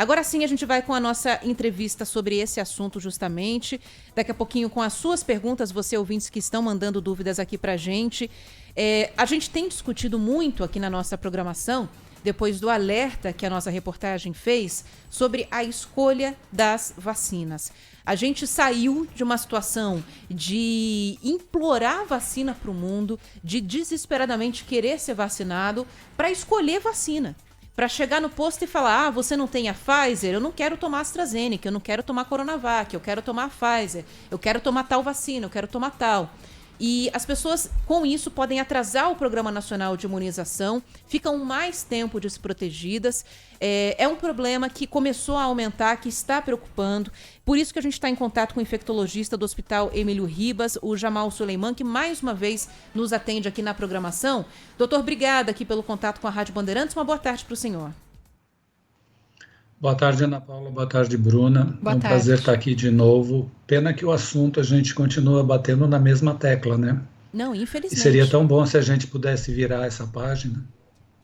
Agora sim a gente vai com a nossa entrevista sobre esse assunto justamente. Daqui a pouquinho com as suas perguntas, você ouvintes que estão mandando dúvidas aqui pra gente. A gente tem discutido muito aqui na nossa programação, depois do alerta que a nossa reportagem fez sobre a escolha das vacinas. A gente saiu de uma situação de implorar vacina para o mundo, de desesperadamente querer ser vacinado, para escolher vacina. Para chegar no posto e falar, você não tem a Pfizer? Eu não quero tomar AstraZeneca, eu não quero tomar Coronavac, eu quero tomar a Pfizer, eu quero tomar tal vacina, eu quero tomar tal. E as pessoas, com isso, podem atrasar o Programa Nacional de Imunização, ficam mais tempo desprotegidas. É um problema que começou a aumentar, que está preocupando. Por isso que a gente está em contato com o infectologista do Hospital Emílio Ribas, o Jamal Suleiman, que mais uma vez nos atende aqui na programação. Doutor, obrigada aqui pelo contato com a Rádio Bandeirantes. Uma boa tarde para o senhor. Boa tarde, Ana Paula. Boa tarde, Bruna. Boa tarde. Prazer estar aqui de novo. Pena que o assunto a gente continua batendo na mesma tecla, né? Não, infelizmente. E seria tão bom se a gente pudesse virar essa página.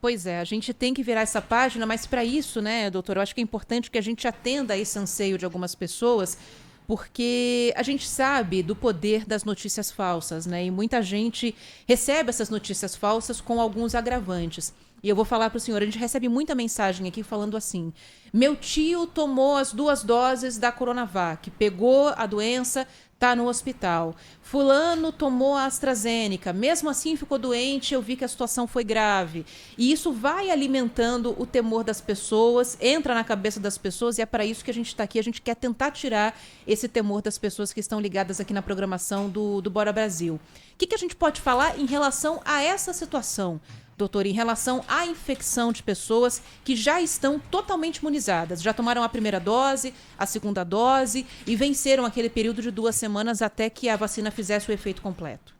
Pois é, a gente tem que virar essa página, mas para isso, né, doutor, eu acho que é importante que a gente atenda a esse anseio de algumas pessoas, porque a gente sabe do poder das notícias falsas, né? E muita gente recebe essas notícias falsas com alguns agravantes. E eu vou falar para o senhor, a gente recebe muita mensagem aqui falando assim, meu tio tomou as 2 doses da Coronavac, pegou a doença, está no hospital. Fulano tomou a AstraZeneca, mesmo assim ficou doente, eu vi que a situação foi grave. E isso vai alimentando o temor das pessoas, entra na cabeça das pessoas e é para isso que a gente está aqui. A gente quer tentar tirar esse temor das pessoas que estão ligadas aqui na programação do Bora Brasil. O que a gente pode falar em relação a essa situação, doutor, em relação à infecção de pessoas que já estão totalmente imunizadas, já tomaram a primeira dose, a segunda dose e venceram aquele período de 2 semanas até que a vacina fizesse o efeito completo?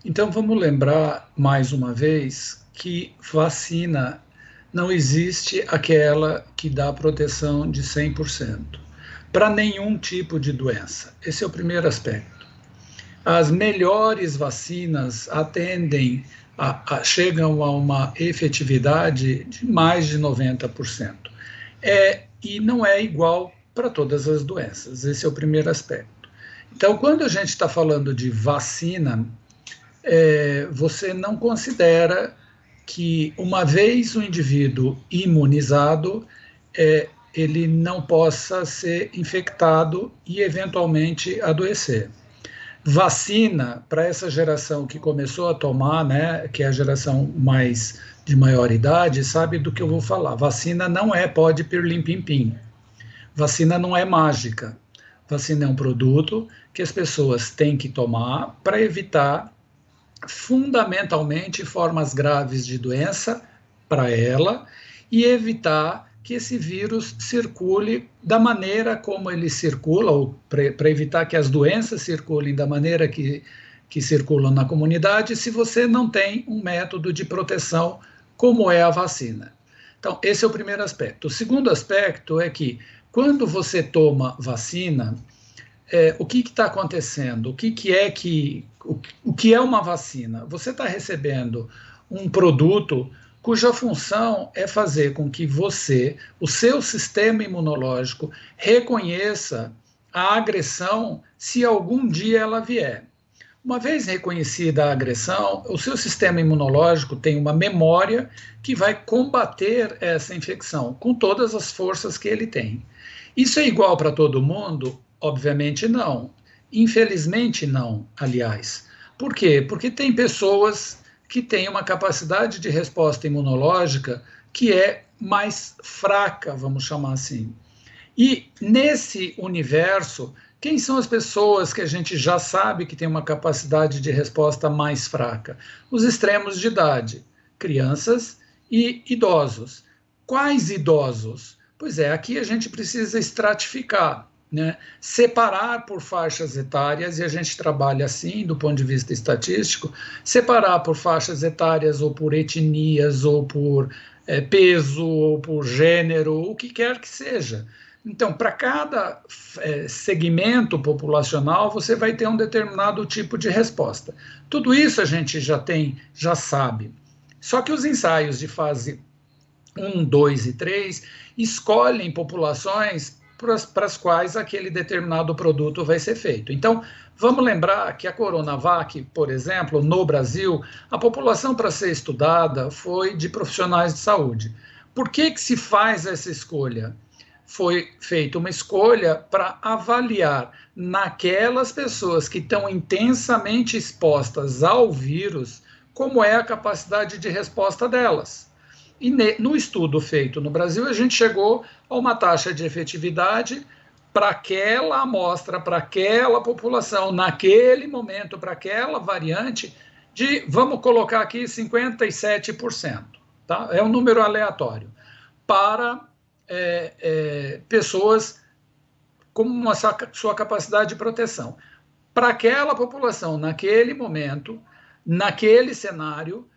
Então vamos lembrar mais uma vez que vacina não existe aquela que dá proteção de 100% para nenhum tipo de doença. Esse é o primeiro aspecto. As melhores vacinas chegam a uma efetividade de mais de 90%. E não é igual para todas as doenças, esse é o primeiro aspecto. Então, quando a gente está falando de vacina, você não considera que, uma vez o indivíduo imunizado, ele não possa ser infectado e, eventualmente, adoecer. Vacina, para essa geração que começou a tomar, né, que é a geração mais de maior idade, sabe do que eu vou falar. Vacina não é pode pirlim-pim-pim. Vacina não é mágica. Vacina é um produto que as pessoas têm que tomar para evitar, fundamentalmente, formas graves de doença para ela e evitar que esse vírus circule da maneira como ele circula, ou para evitar que as doenças circulem da maneira que circulam na comunidade, se você não tem um método de proteção como é a vacina. Então, esse é o primeiro aspecto. O segundo aspecto é que, quando você toma vacina, o que está acontecendo? O que é uma vacina? Você está recebendo um produto cuja função é fazer com que o seu sistema imunológico, reconheça a agressão se algum dia ela vier. Uma vez reconhecida a agressão, o seu sistema imunológico tem uma memória que vai combater essa infecção com todas as forças que ele tem. Isso é igual para todo mundo? Obviamente não. Infelizmente não, aliás. Por quê? Porque tem pessoas que têm uma capacidade de resposta imunológica que é mais fraca, vamos chamar assim. E nesse universo, quem são as pessoas que a gente já sabe que tem uma capacidade de resposta mais fraca? Os extremos de idade, crianças e idosos. Quais idosos? Pois é, aqui a gente precisa estratificar, né? Separar por faixas etárias, e a gente trabalha assim do ponto de vista estatístico, separar por faixas etárias ou por etnias ou por peso ou por gênero, o que quer que seja. Então, para cada segmento populacional, você vai ter um determinado tipo de resposta. Tudo isso a gente já sabe. Só que os ensaios de fase 1, 2 e 3, escolhem populações para as quais aquele determinado produto vai ser feito. Então, vamos lembrar que a Coronavac, por exemplo, no Brasil, a população para ser estudada foi de profissionais de saúde. Por que se faz essa escolha? Foi feita uma escolha para avaliar naquelas pessoas que estão intensamente expostas ao vírus, como é a capacidade de resposta delas. E no estudo feito no Brasil, a gente chegou a uma taxa de efetividade para aquela amostra, para aquela população, naquele momento, para aquela variante, de, vamos colocar aqui, 57%. Tá? É um número aleatório. Para pessoas com uma sua capacidade de proteção. Para aquela população, naquele momento, naquele cenário,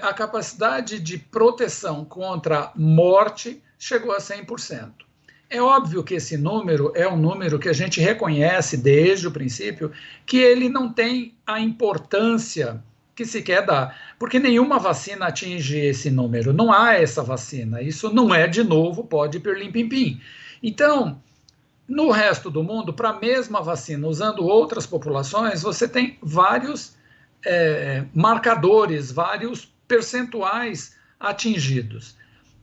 a capacidade de proteção contra morte chegou a 100%. É óbvio que esse número é um número que a gente reconhece desde o princípio que ele não tem a importância que se quer dar, porque nenhuma vacina atinge esse número, não há essa vacina, isso não é, de novo, pó de pirlim-pim-pim. Então, no resto do mundo, para a mesma vacina, usando outras populações, você tem vários marcadores, vários percentuais atingidos.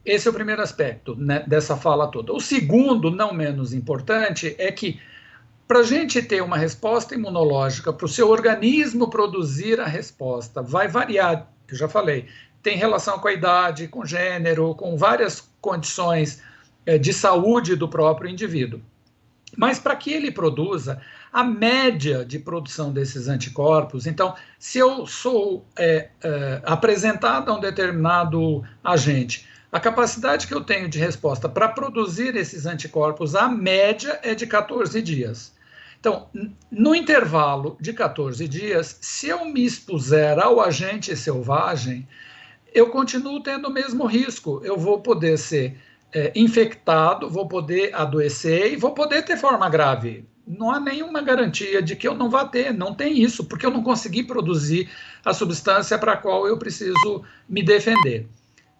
Esse é o primeiro aspecto, né, dessa fala toda. O segundo, não menos importante, é que para a gente ter uma resposta imunológica, para o seu organismo produzir a resposta, vai variar, eu já falei, tem relação com a idade, com gênero, com várias condições de saúde do próprio indivíduo. Mas para que ele produza a média de produção desses anticorpos, então, se eu sou apresentado a um determinado agente, a capacidade que eu tenho de resposta para produzir esses anticorpos, a média é de 14 dias. Então, no intervalo de 14 dias, se eu me expuser ao agente selvagem, eu continuo tendo o mesmo risco. Eu vou poder ser infectado, vou poder adoecer e vou poder ter forma grave. Não há nenhuma garantia de que eu não vá ter, não tem isso, porque eu não consegui produzir a substância para a qual eu preciso me defender.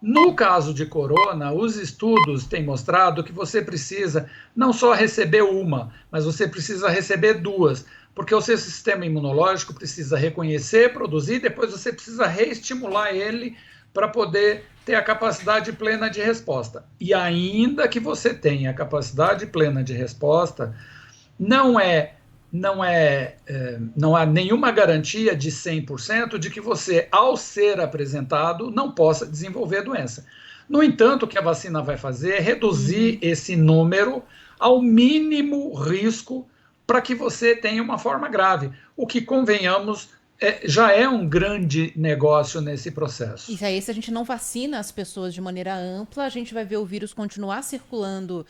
No caso de corona, os estudos têm mostrado que você precisa não só receber uma, mas você precisa receber duas, porque o seu sistema imunológico precisa reconhecer, produzir, depois você precisa reestimular ele para poder ter a capacidade plena de resposta. E ainda que você tenha a capacidade plena de resposta, não há nenhuma garantia de 100% de que você, ao ser apresentado, não possa desenvolver a doença. No entanto, o que a vacina vai fazer é reduzir esse número ao mínimo risco para que você tenha uma forma grave, o que, convenhamos, já é um grande negócio nesse processo. Isso aí, se a gente não vacina as pessoas de maneira ampla, a gente vai ver o vírus continuar circulando,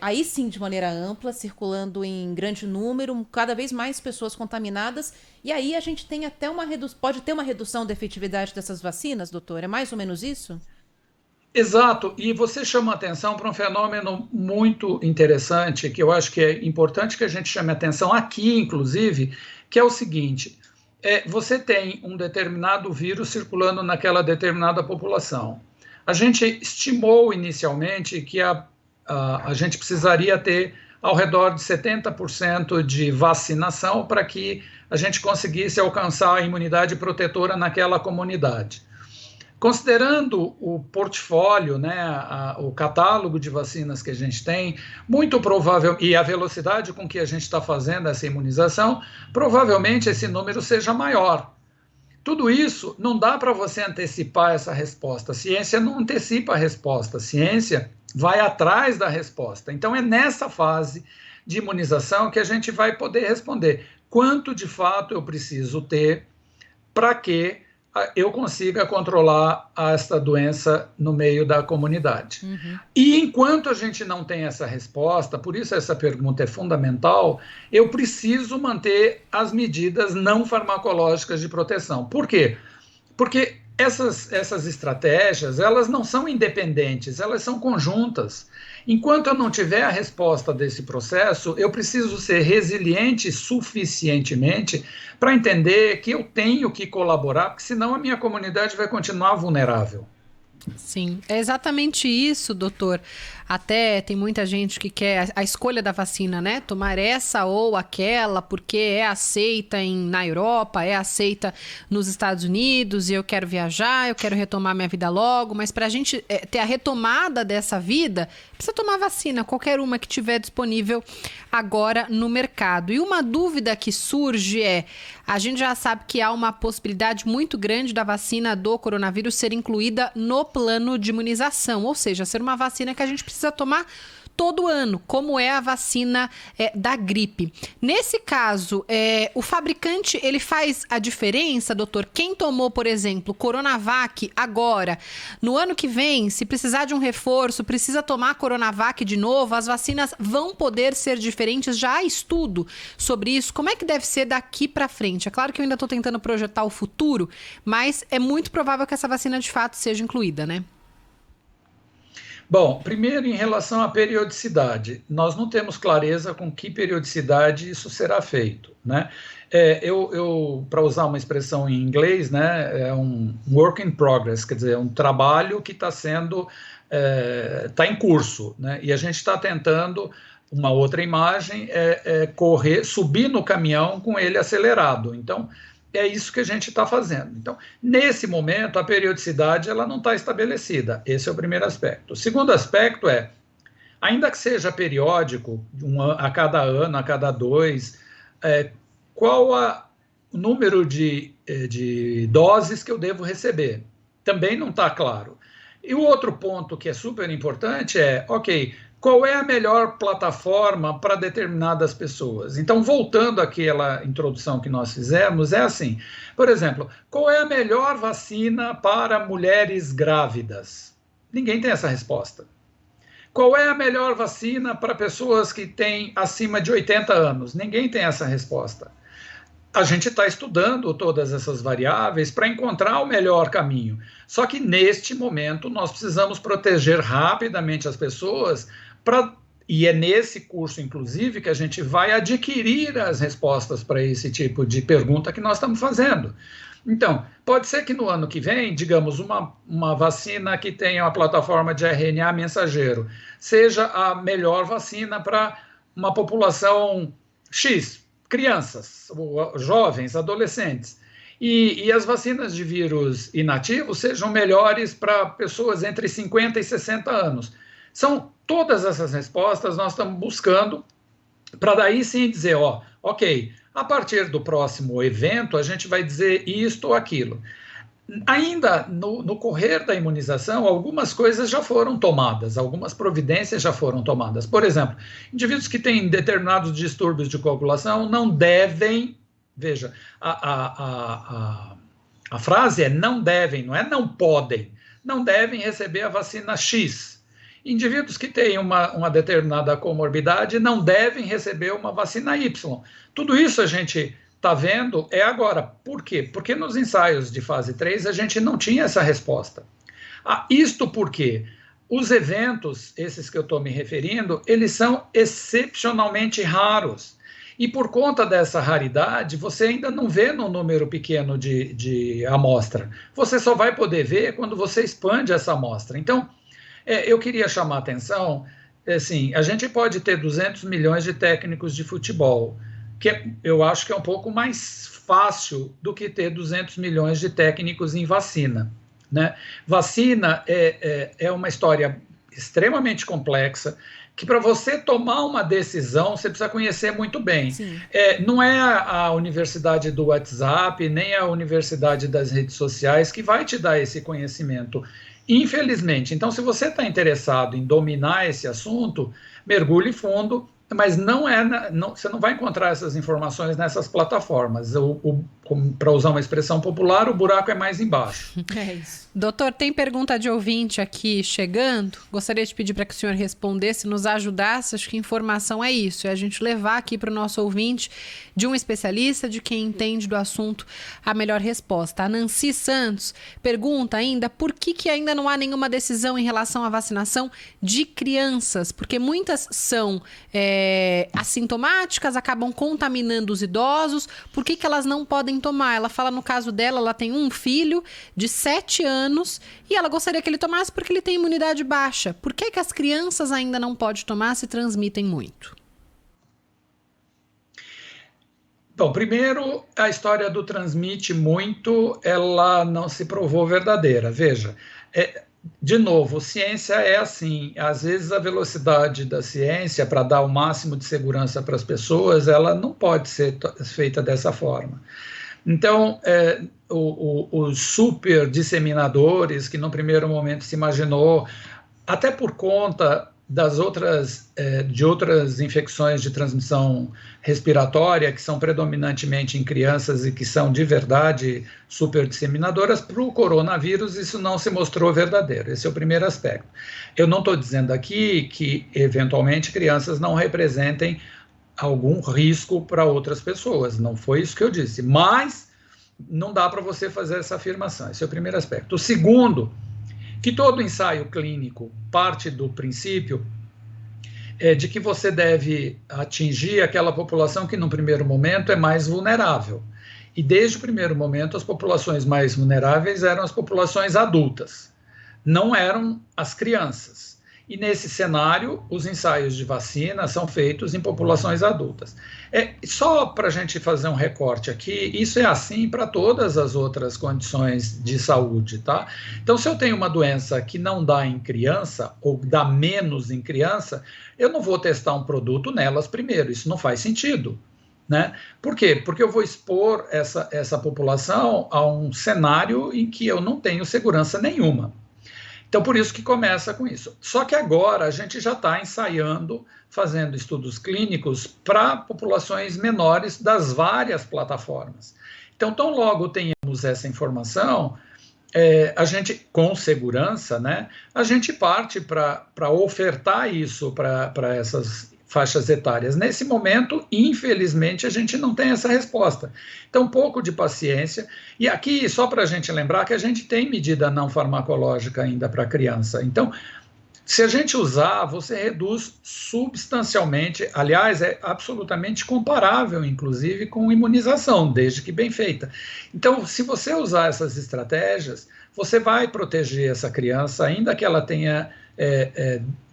aí sim de maneira ampla, circulando em grande número, cada vez mais pessoas contaminadas, e aí a gente tem até pode ter uma redução da efetividade dessas vacinas, doutor? É mais ou menos isso? Exato, e você chama atenção para um fenômeno muito interessante, que eu acho que é importante que a gente chame atenção aqui, inclusive, que é o seguinte: você tem um determinado vírus circulando naquela determinada população. A gente estimou inicialmente que a gente precisaria ter ao redor de 70% de vacinação para que a gente conseguisse alcançar a imunidade protetora naquela comunidade. Considerando o portfólio, né, o catálogo de vacinas que a gente tem, muito provável, e a velocidade com que a gente está fazendo essa imunização, provavelmente esse número seja maior. Tudo isso não dá para você antecipar essa resposta. A ciência não antecipa a resposta, a ciência vai atrás da resposta. Então é nessa fase de imunização que a gente vai poder responder quanto de fato eu preciso ter para que eu consiga controlar esta doença no meio da comunidade. Uhum. E enquanto a gente não tem essa resposta, por isso essa pergunta é fundamental, eu preciso manter as medidas não farmacológicas de proteção. Por quê? Porque essas estratégias, elas não são independentes, elas são conjuntas. Enquanto eu não tiver a resposta desse processo, eu preciso ser resiliente suficientemente para entender que eu tenho que colaborar, porque senão a minha comunidade vai continuar vulnerável. Sim, é exatamente isso, doutor. Até tem muita gente que quer a escolha da vacina, né? Tomar essa ou aquela, porque é aceita na Europa, é aceita nos Estados Unidos, e eu quero viajar, eu quero retomar minha vida logo, mas para a gente ter a retomada dessa vida, precisa tomar vacina, qualquer uma que tiver disponível agora no mercado. E uma dúvida que surge a gente já sabe que há uma possibilidade muito grande da vacina do coronavírus ser incluída no plano de imunização, ou seja, ser uma vacina que a gente precisa tomar todo ano, como é a vacina da gripe. Nesse caso, o fabricante, ele faz a diferença, doutor? Quem tomou, por exemplo, Coronavac agora, no ano que vem, se precisar de um reforço, precisa tomar Coronavac de novo, as vacinas vão poder ser diferentes? Já há estudo sobre isso? Como é que deve ser daqui para frente? É claro que eu ainda estou tentando projetar o futuro, mas é muito provável que essa vacina de fato seja incluída, né? Bom, primeiro em relação à periodicidade, nós não temos clareza com que periodicidade isso será feito, né? Para usar uma expressão em inglês, né, é um work in progress, quer dizer, é um trabalho que está está em curso, né? E a gente está tentando, uma outra imagem, subir no caminhão com ele acelerado. Então, é isso que a gente está fazendo. Então, nesse momento, a periodicidade ela não está estabelecida. Esse é o primeiro aspecto. O segundo aspecto ainda que seja periódico, a cada ano, a cada 2, qual o número de doses que eu devo receber? Também não está claro. E o outro ponto que é super importante qual é a melhor plataforma para determinadas pessoas? Então, voltando àquela introdução que nós fizemos, assim, por exemplo, qual é a melhor vacina para mulheres grávidas? Ninguém tem essa resposta. Qual é a melhor vacina para pessoas que têm acima de 80 anos? Ninguém tem essa resposta. A gente está estudando todas essas variáveis para encontrar o melhor caminho. Só que, neste momento, nós precisamos proteger rapidamente as pessoas e é nesse curso, inclusive, que a gente vai adquirir as respostas para esse tipo de pergunta que nós estamos fazendo. Então, pode ser que no ano que vem, digamos, uma vacina que tenha uma plataforma de RNA mensageiro seja a melhor vacina para uma população X, crianças, jovens, adolescentes. E as vacinas de vírus inativos sejam melhores para pessoas entre 50 e 60 anos. São todas essas respostas nós estamos buscando para daí sim dizer, a partir do próximo evento a gente vai dizer isto ou aquilo. Ainda no correr da imunização, algumas coisas já foram tomadas, algumas providências já foram tomadas. Por exemplo, indivíduos que têm determinados distúrbios de coagulação não devem, veja, a frase não devem, não é não podem, não devem receber a vacina X. Indivíduos que têm uma determinada comorbidade não devem receber uma vacina Y. Tudo isso a gente está vendo agora. Por quê? Porque nos ensaios de fase 3 a gente não tinha essa resposta. Isto porque os eventos, esses que eu estou me referindo, eles são excepcionalmente raros. E por conta dessa raridade, você ainda não vê num número pequeno de amostra. Você só vai poder ver quando você expande essa amostra. Então, eu queria chamar a atenção, assim, a gente pode ter 200 milhões de técnicos de futebol, que eu acho que é um pouco mais fácil do que ter 200 milhões de técnicos em vacina, né? Vacina é uma história extremamente complexa, que para você tomar uma decisão, você precisa conhecer muito bem. Não é a universidade do WhatsApp, nem a universidade das redes sociais que vai te dar esse conhecimento, infelizmente. Então, se você está interessado em dominar esse assunto, mergulhe fundo, mas você não vai encontrar essas informações nessas plataformas. Para usar uma expressão popular, o buraco é mais embaixo. É isso. Doutor, tem pergunta de ouvinte aqui chegando. Gostaria de pedir para que o senhor respondesse, nos ajudasse. Acho que informação é isso, é a gente levar aqui para o nosso ouvinte, de um especialista, de quem entende do assunto, a melhor resposta. A Nancy Santos pergunta ainda por que ainda não há nenhuma decisão em relação à vacinação de crianças, porque muitas são assintomáticas, acabam contaminando os idosos. Por que elas não podem em tomar. Ela fala, no caso dela, ela tem um filho de 7 anos e ela gostaria que ele tomasse porque ele tem imunidade baixa. Por que as crianças ainda não podem tomar se transmitem muito? Bom, primeiro, a história do transmite muito, ela não se provou verdadeira. Veja, de novo, ciência é assim, às vezes a velocidade da ciência, para dar o máximo de segurança para as pessoas, ela não pode ser feita dessa forma. Então, os super disseminadores, que no primeiro momento se imaginou, até por conta de outras infecções de transmissão respiratória, que são predominantemente em crianças e que são de verdade super disseminadoras, para o coronavírus isso não se mostrou verdadeiro. Esse é o primeiro aspecto. Eu não estou dizendo aqui que, eventualmente, crianças não representem algum risco para outras pessoas, não foi isso que eu disse, mas não dá para você fazer essa afirmação, esse é o primeiro aspecto. O segundo, que todo ensaio clínico parte do princípio de que você deve atingir aquela população que, no primeiro momento, é mais vulnerável. E, desde o primeiro momento, as populações mais vulneráveis eram as populações adultas, não eram as crianças. E, nesse cenário, os ensaios de vacina são feitos em populações adultas. Só para a gente fazer um recorte aqui, isso é assim para todas as outras condições de saúde, tá? Então, se eu tenho uma doença que não dá em criança, ou dá menos em criança, eu não vou testar um produto nelas primeiro, isso não faz sentido, né? Por quê? Porque eu vou expor essa população a um cenário em que eu não tenho segurança nenhuma. Então, por isso que começa com isso. Só que agora a gente já está ensaiando, fazendo estudos clínicos para populações menores das várias plataformas. Então, tão logo tenhamos essa informação, a gente, com segurança, né, a gente parte para ofertar isso para essas faixas etárias. Nesse momento, infelizmente, a gente não tem essa resposta. Então, um pouco de paciência. E aqui, só para a gente lembrar que a gente tem medida não farmacológica ainda para criança. Então, se a gente usar, você reduz substancialmente, aliás, é absolutamente comparável, inclusive, com imunização, desde que bem feita. Então, se você usar essas estratégias, você vai proteger essa criança, ainda que ela tenha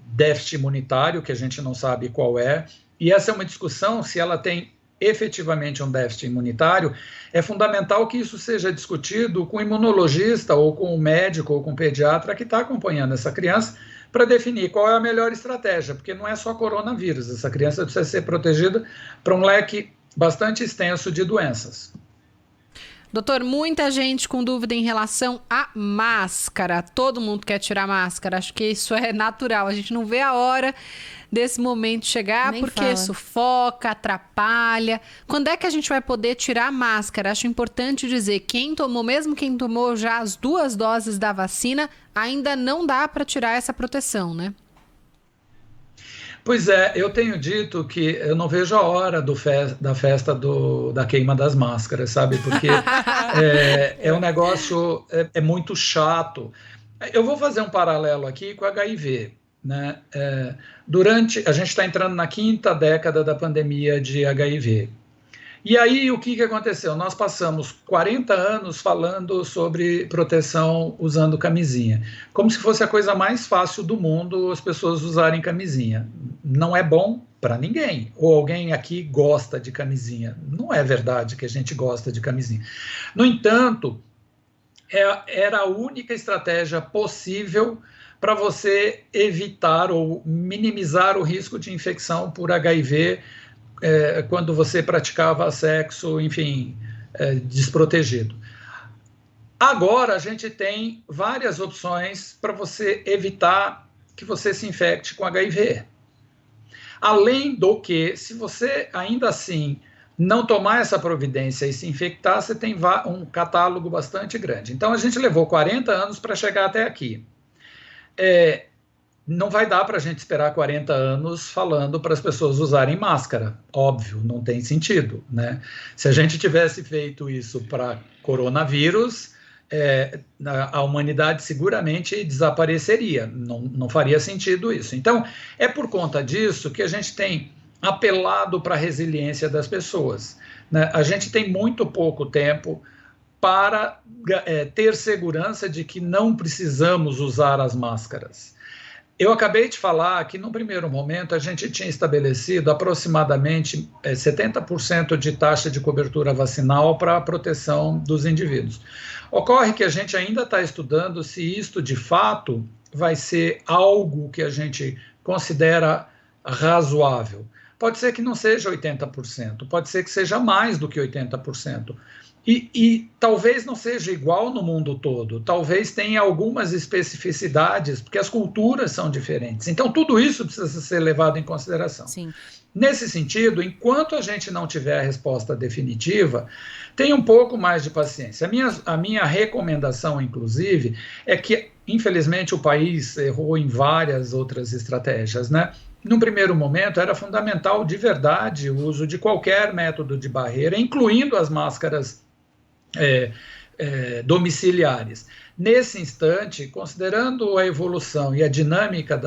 déficit imunitário, que a gente não sabe qual é, e essa é uma discussão, se ela tem efetivamente um déficit imunitário, é fundamental que isso seja discutido com o imunologista, ou com o médico, ou com o pediatra que está acompanhando essa criança, para definir qual é a melhor estratégia, porque não é só coronavírus, essa criança precisa ser protegida para um leque bastante extenso de doenças. Doutor, muita gente com dúvida em relação à máscara. Todo mundo quer tirar máscara. Acho que isso é natural. A gente não vê a hora desse momento chegar, nem porque fala. Sufoca, atrapalha. Quando é que a gente vai poder tirar a máscara? Acho importante dizer, mesmo quem tomou já as 2 doses da vacina, ainda não dá para tirar essa proteção, né? Pois é, eu tenho dito que eu não vejo a hora da festa da queima das máscaras, sabe? Porque é um negócio, muito chato. Eu vou fazer um paralelo aqui com HIV, né? A gente está entrando na 5ª década da pandemia de HIV. E aí, o que aconteceu? Nós passamos 40 anos falando sobre proteção usando camisinha, como se fosse a coisa mais fácil do mundo as pessoas usarem camisinha. Não é bom para ninguém. Ou alguém aqui gosta de camisinha. Não é verdade que a gente gosta de camisinha. No entanto, era a única estratégia possível para você evitar ou minimizar o risco de infecção por HIV quando você praticava sexo, enfim, desprotegido. Agora a gente tem várias opções para você evitar que você se infecte com HIV. Além do que, se você ainda assim não tomar essa providência e se infectar, você tem um catálogo bastante grande. Então a gente levou 40 anos para chegar até aqui. Não vai dar para a gente esperar 40 anos falando para as pessoas usarem máscara, óbvio, não tem sentido, né? Se a gente tivesse feito isso para coronavírus, a humanidade seguramente desapareceria, não faria sentido isso. Então, é por conta disso que a gente tem apelado para a resiliência das pessoas. né? A gente tem muito pouco tempo para ter segurança de que não precisamos usar as máscaras. Eu acabei de falar que, no primeiro momento, a gente tinha estabelecido aproximadamente 70% de taxa de cobertura vacinal para a proteção dos indivíduos. Ocorre que a gente ainda está estudando se isto, de fato, vai ser algo que a gente considera razoável. Pode ser que não seja 80%, pode ser que seja mais do que 80%. E talvez não seja igual no mundo todo, talvez tenha algumas especificidades, porque as culturas são diferentes. Então, tudo isso precisa ser levado em consideração. Sim. Nesse sentido, enquanto a gente não tiver a resposta definitiva, tenha um pouco mais de paciência. A minha recomendação, inclusive, é que, infelizmente, o país errou em várias outras estratégias, né? Num primeiro momento, era fundamental, de verdade, o uso de qualquer método de barreira, incluindo as máscaras domiciliares. Nesse instante, considerando a evolução e a dinâmica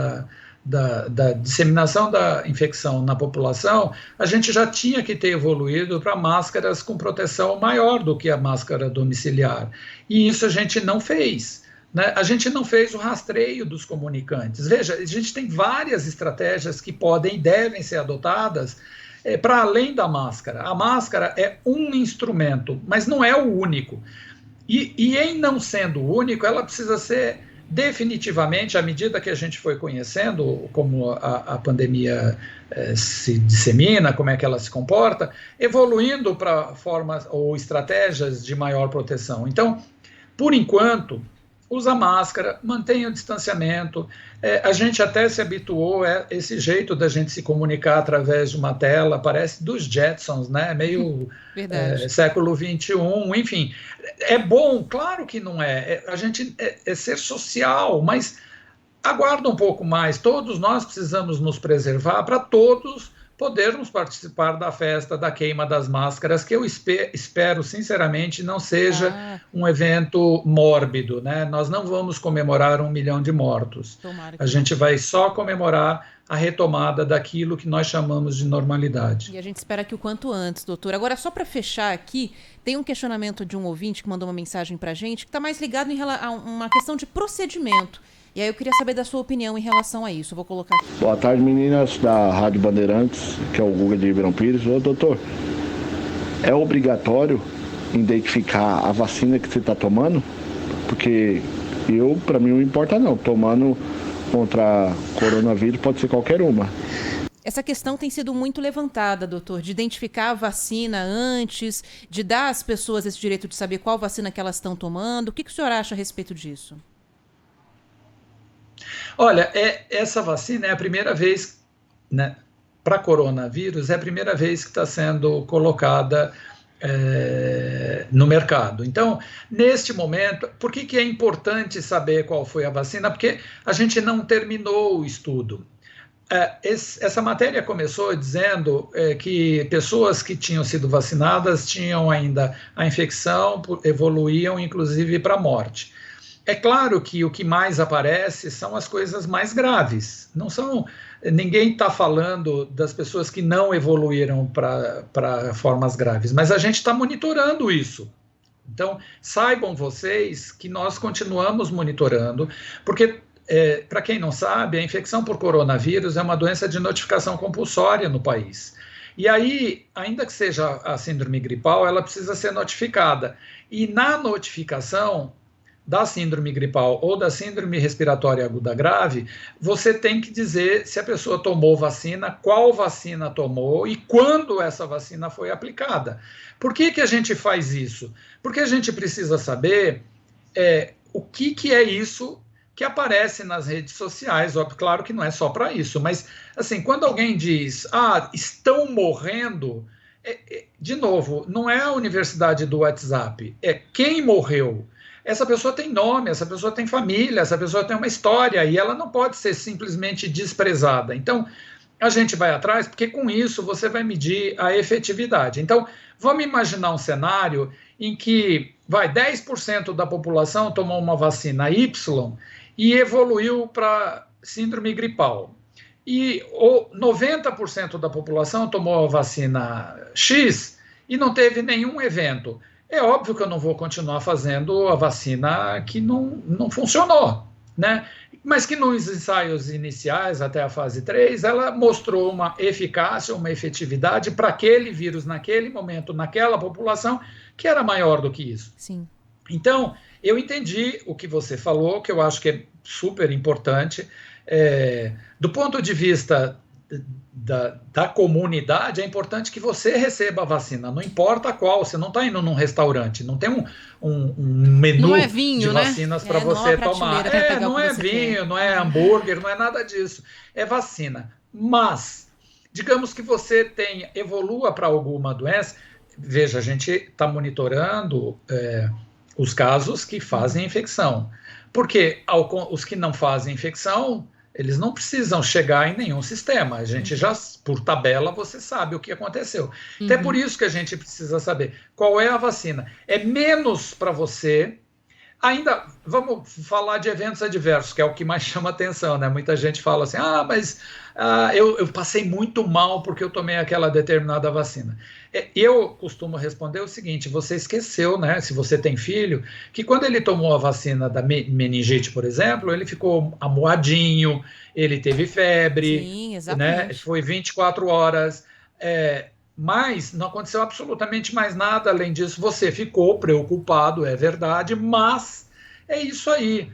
da disseminação da infecção na população, a gente já tinha que ter evoluído para máscaras com proteção maior do que a máscara domiciliar. E isso a gente não fez, né? A gente não fez o rastreio dos comunicantes. Veja, a gente tem várias estratégias que podem e devem ser adotadas para além da máscara. A máscara é um instrumento, mas não é o único. E em não sendo o único, ela precisa ser definitivamente, à medida que a gente foi conhecendo como a pandemia se dissemina, como é que ela se comporta, evoluindo para formas ou estratégias de maior proteção. Então, por enquanto, usa máscara, mantenha o distanciamento. A gente até se habituou a esse jeito da gente se comunicar através de uma tela, parece dos Jetsons, né? Meio século XXI, enfim. É bom, claro que não é. A gente é ser social, mas aguarda um pouco mais. Todos nós precisamos nos preservar para todos podermos participar da festa da queima das máscaras, que eu espero, sinceramente, não seja um evento mórbido, né? Nós não vamos comemorar 1 milhão de mortos. A gente vai só comemorar a retomada daquilo que nós chamamos de normalidade. E a gente espera que o quanto antes, doutor. Agora, só para fechar aqui, tem um questionamento de um ouvinte que mandou uma mensagem para a gente, que está mais ligado a uma questão de procedimento. E aí eu queria saber da sua opinião em relação a isso. Eu vou colocar aqui. Boa tarde, meninas da Rádio Bandeirantes, que é o Guga de Ribeirão Pires. Ô, doutor, é obrigatório identificar a vacina que você está tomando? Porque para mim, não importa não. Tomando contra coronavírus pode ser qualquer uma. Essa questão tem sido muito levantada, doutor, de identificar a vacina antes, de dar às pessoas esse direito de saber qual vacina que elas estão tomando. O que o senhor acha a respeito disso? Olha, essa vacina é a primeira vez, né, para coronavírus, é a primeira vez que está sendo colocada no mercado. Então, neste momento, por que é importante saber qual foi a vacina? Porque a gente não terminou o estudo. Essa matéria começou dizendo que pessoas que tinham sido vacinadas tinham ainda a infecção, evoluíam inclusive para a morte. É claro que o que mais aparece são as coisas mais graves. Ninguém está falando das pessoas que não evoluíram para formas graves, mas a gente está monitorando isso. Então, saibam vocês que nós continuamos monitorando, porque, para quem não sabe, a infecção por coronavírus é uma doença de notificação compulsória no país. E aí, ainda que seja a síndrome gripal, ela precisa ser notificada. E na notificação da síndrome gripal ou da síndrome respiratória aguda grave, você tem que dizer se a pessoa tomou vacina, qual vacina tomou e quando essa vacina foi aplicada. Por que a gente faz isso? Porque a gente precisa saber o que é isso que aparece nas redes sociais. Óbvio, claro que não é só para isso, mas assim, quando alguém diz, estão morrendo, de novo, não é a universidade do WhatsApp, é quem morreu. Essa pessoa tem nome, essa pessoa tem família, essa pessoa tem uma história e ela não pode ser simplesmente desprezada. Então, a gente vai atrás porque com isso você vai medir a efetividade. Então, vamos imaginar um cenário em que 10% da população tomou uma vacina Y e evoluiu para síndrome gripal. E 90% da população tomou a vacina X e não teve nenhum evento. É óbvio que eu não vou continuar fazendo a vacina que não funcionou, né? Mas que nos ensaios iniciais, até a fase 3, ela mostrou uma eficácia, uma efetividade para aquele vírus, naquele momento, naquela população, que era maior do que isso. Sim. Então, eu entendi o que você falou, que eu acho que é super importante. Do ponto de vista da comunidade, é importante que você receba a vacina, não importa qual, você não está indo num restaurante, não tem um menu não é vinho, de vacinas para você tomar. Não é vinho, não é hambúrguer, não é nada disso. É vacina. Mas, digamos que você evolua para alguma doença, veja, a gente está monitorando os casos que fazem infecção. Porque os que não fazem infecção, eles não precisam chegar em nenhum sistema. A gente já, por tabela, você sabe o que aconteceu. Então é por isso que a gente precisa saber qual é a vacina. É menos para você. Ainda, vamos falar de eventos adversos, que é o que mais chama atenção, né? Muita gente fala assim, mas eu passei muito mal porque eu tomei aquela determinada vacina. Eu costumo responder o seguinte, você esqueceu, né? Se você tem filho, que quando ele tomou a vacina da meningite, por exemplo, ele ficou amuadinho, ele teve febre. Sim, exatamente. Né? Foi 24 horas, mas não aconteceu absolutamente mais nada além disso. Você ficou preocupado, é verdade, mas é isso aí.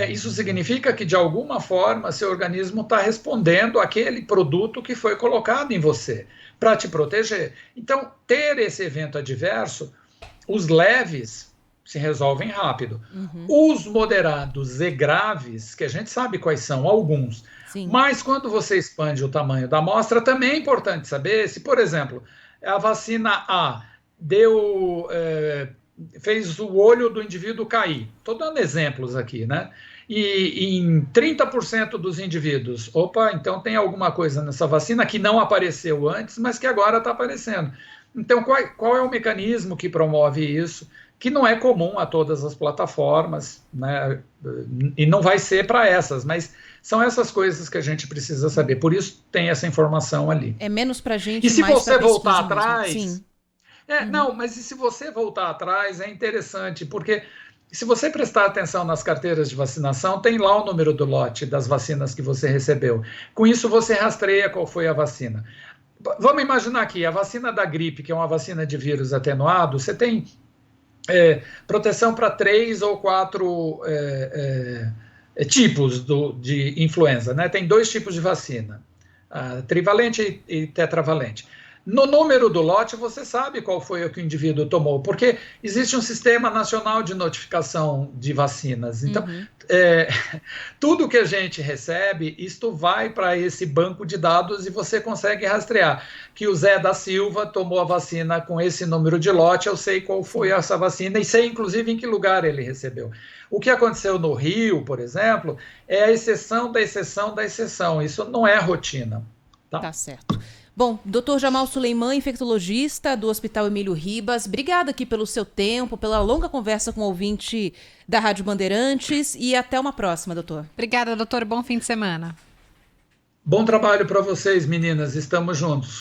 Isso significa que, de alguma forma, seu organismo está respondendo àquele produto que foi colocado em você para te proteger. Então, ter esse evento adverso, os leves se resolvem rápido. Os moderados e graves, que a gente sabe quais são, alguns. Sim. Mas quando você expande o tamanho da amostra, também é importante saber se, por exemplo, a vacina A fez o olho do indivíduo cair. Estou dando exemplos aqui, né? E em 30% dos indivíduos, então tem alguma coisa nessa vacina que não apareceu antes, mas que agora está aparecendo. Então, qual é o mecanismo que promove isso? Que não é comum a todas as plataformas, né? E não vai ser para essas, mas são essas coisas que a gente precisa saber. Por isso tem essa informação ali. É menos para a gente, e se mais você voltar mesmo. atrás... Sim. Não, mas e se você voltar atrás, é interessante, porque se você prestar atenção nas carteiras de vacinação, tem lá o número do lote das vacinas que você recebeu. Com isso, você rastreia qual foi a vacina. Vamos imaginar aqui, a vacina da gripe, que é uma vacina de vírus atenuado, você tem proteção para 3 ou 4 tipos de influenza, né? Tem 2 tipos de vacina, trivalente e tetravalente. No número do lote, você sabe qual foi o que o indivíduo tomou, porque existe um sistema nacional de notificação de vacinas. Então, tudo que a gente recebe, isto vai para esse banco de dados e você consegue rastrear que o Zé da Silva tomou a vacina com esse número de lote, eu sei qual foi essa vacina e sei, inclusive, em que lugar ele recebeu. O que aconteceu no Rio, por exemplo, é a exceção da exceção da exceção. Isso não é rotina. Tá certo. Bom, Dr. Jamal Suleiman, infectologista do Hospital Emílio Ribas, obrigada aqui pelo seu tempo, pela longa conversa com o ouvinte da Rádio Bandeirantes e até uma próxima, doutor. Obrigada, doutor. Bom fim de semana. Bom trabalho para vocês, meninas. Estamos juntos.